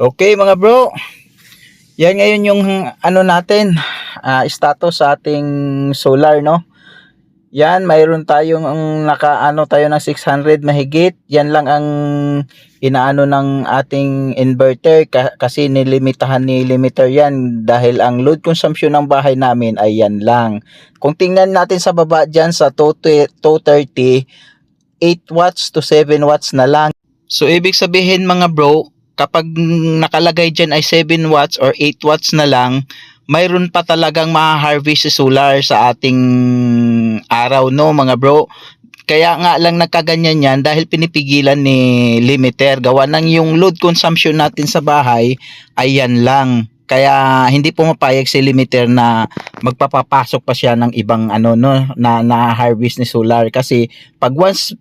Okay mga bro, yan ngayon yung ano natin, status sa ating solar, no? Yan, mayroon tayong nakaano tayo ng 600 mahigit. Yan lang ang inaano ng ating inverter kasi nilimitahan ni limiter yan dahil ang load consumption ng bahay namin ay yan lang. Kung tingnan natin sa baba dyan sa 230, 8 watts to 7 watts na lang. So ibig sabihin mga bro, kapag nakalagay dyan ay 7 watts or 8 watts na lang, mayroon pa talagang ma-harvest si solar sa ating araw, no mga bro. Kaya nga lang nagkaganyan yan dahil pinipigilan ni limiter. Gawa ng yung load consumption natin sa bahay ay yan lang. Kaya hindi pumapayag si limiter na magpapapasok pa siya ng ibang ano no na harvest ni solar kasi pag once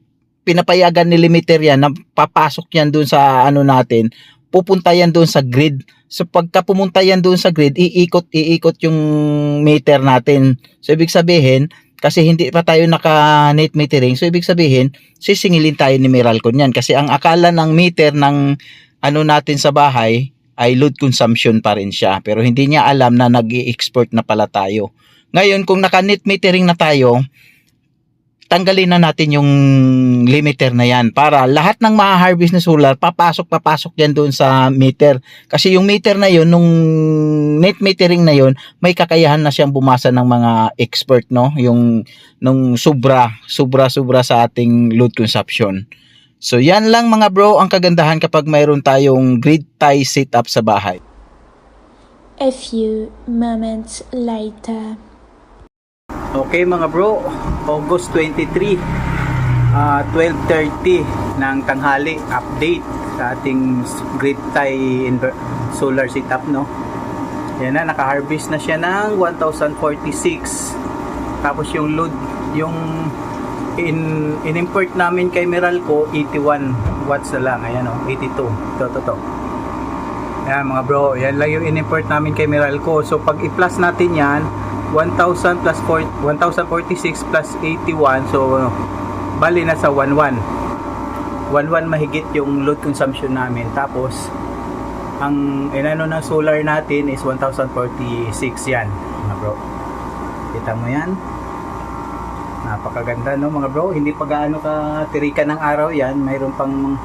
pinapayagan ni limiter yan na papasok yan doon sa ano natin, pupunta yan doon sa grid. So pagka pumunta yan doon sa grid, iikot yung meter natin. So ibig sabihin, kasi hindi pa tayo naka net metering, so ibig sabihin, sisingilin tayo ni Meralco niyan. Kasi ang akala ng meter ng ano natin sa bahay ay load consumption pa rin siya. Pero hindi niya alam na nag-i-export na pala tayo. Ngayon, kung naka net metering na tayo, tanggalin na natin yung limiter na yan para lahat ng ma-harvest na solar papasok yan doon sa meter. Kasi yung meter na yun, nung net metering na yun, may kakayahan na siyang bumasa ng mga expert, no? Yung nung sobra sa ating load consumption. So yan lang mga bro ang kagandahan kapag mayroon tayong grid tie setup sa bahay. A few moments later. Okay mga bro, August 23, 12:30 ng tanghali, update sa ating grid tie solar setup, no? Yan na, naka-harvest na siya ng 1046. Tapos yung load, yung in-import namin kay Meralco, 81 watts na lang. Ayan o, 82. Ito. Ayan mga bro, yan lang yung in-import namin kay Meralco. So pag i-plus natin yan, 1000 plus 1046 plus 81, so bali na sa 11 mahigit yung load consumption namin. Tapos ang inano ng solar natin is 1046 yan mga bro. Kita mo yan, napakaganda no mga bro. Hindi pa gaano ka tirikan ng araw yan, mayroon pang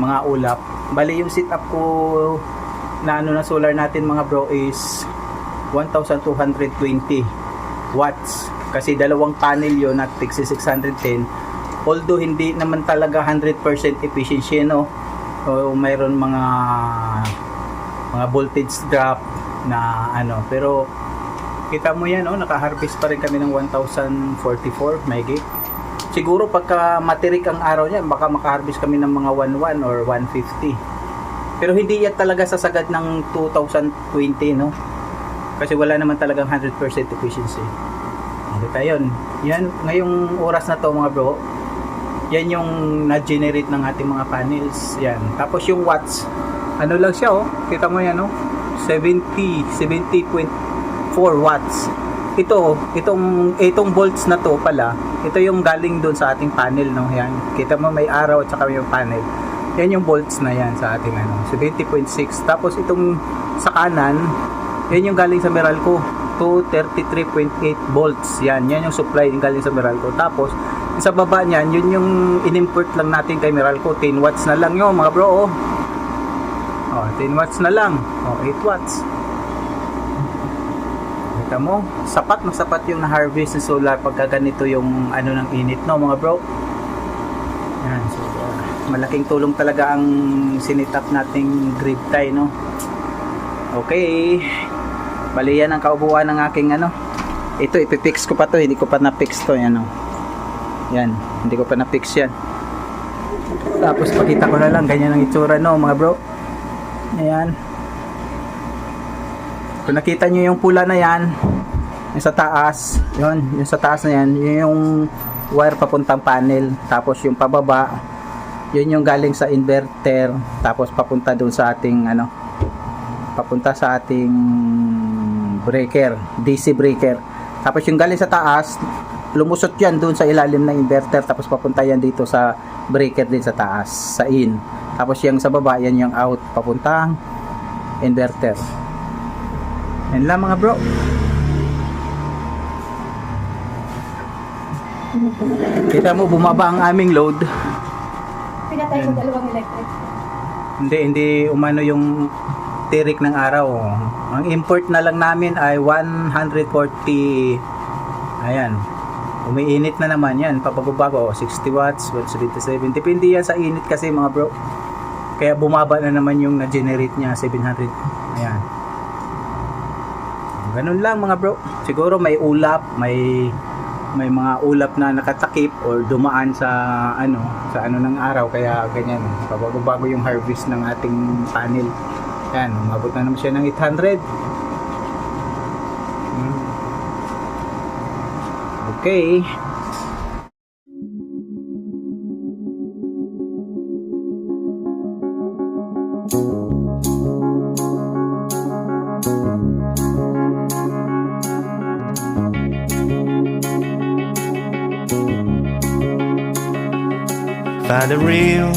mga ulap. Bali yung setup ko na ano na solar natin mga bro is 1220 watts kasi dalawang panel yun at 610. Although hindi naman talaga 100% efficiency, no? So mayroon mga voltage drop na ano, pero kita mo yan, no? Naka-harvest pa rin kami ng 1044 megawatts. Siguro pagka matirik ang araw niya, baka maka-harvest kami ng mga 11 or 150. Pero hindi yan talaga sasagad ng 2020, no? Kasi wala naman talagang 100% efficiency. Kita yun. Yan, ngayong oras na to mga bro, yan yung na-generate ng ating mga panels. Yan. Tapos yung watts, ano lang siya oh. Kita mo yan oh. 70.4 watts. Itong volts na to pala, ito yung galing doon sa ating panel, no? Yan. Kita mo may araw at saka yung panel. Yan yung volts na yan sa ating ano, 70.6. Tapos itong sa kanan, yan yung galing sa Meralco, 233.8 volts. Yan yung supply yung galing sa Meralco. Tapos sa baba niyan, yun yung in-import lang natin kay Meralco, 10 watts na lang yun mga bro. Oh, 10 watts na lang. Oh, 8 watts. Kita mo, sapat yung na-harvest ng solar pagka ganito yung ano ng init, no mga bro. Yan, so malaking tulong talaga ang sinitap nating grid tie, no. Okay. Bali yan ang kaubuan ng aking ano. Ito ipipix ko pa to, hindi ko pa na-fix to, yan oh. Yan, hindi ko pa na-fix yan. Tapos pakita ko na lang ganyan ang itsura, no mga bro. Ayan. Kung nakita nyo yung pula na yan, yung sa taas, yun, yung sa taas na yan, yun yung wire papuntang panel. Tapos yung pababa, yun yung galing sa inverter, tapos papunta doon sa ating ano, papunta sa ating breaker, DC breaker. Tapos yung galing sa taas, lumusot yan doon sa ilalim ng inverter, tapos papunta yan dito sa breaker din sa taas, sa in. Tapos yung sa baba, yan yung out, papuntang inverter. Yan lang mga bro. Kita mo bumaba ang aming load. Pinatay sa dalawang electric. Hindi umano yung tirik ng araw. Ang import na lang namin ay 140. Ayan. Umiinit na naman yan. Pabago-bago. 60 watts, 177. Depende yan sa init kasi mga bro. Kaya bumaba na naman yung na-generate niya, 700. Ayan. Ganun lang mga bro. Siguro may ulap, may mga ulap na nakatakip or dumaan sa ano ng araw, kaya ganyan. Pabago-bago yung harvest ng ating panel. Yan, umabot na naman siya ng 800. Okay. Find a real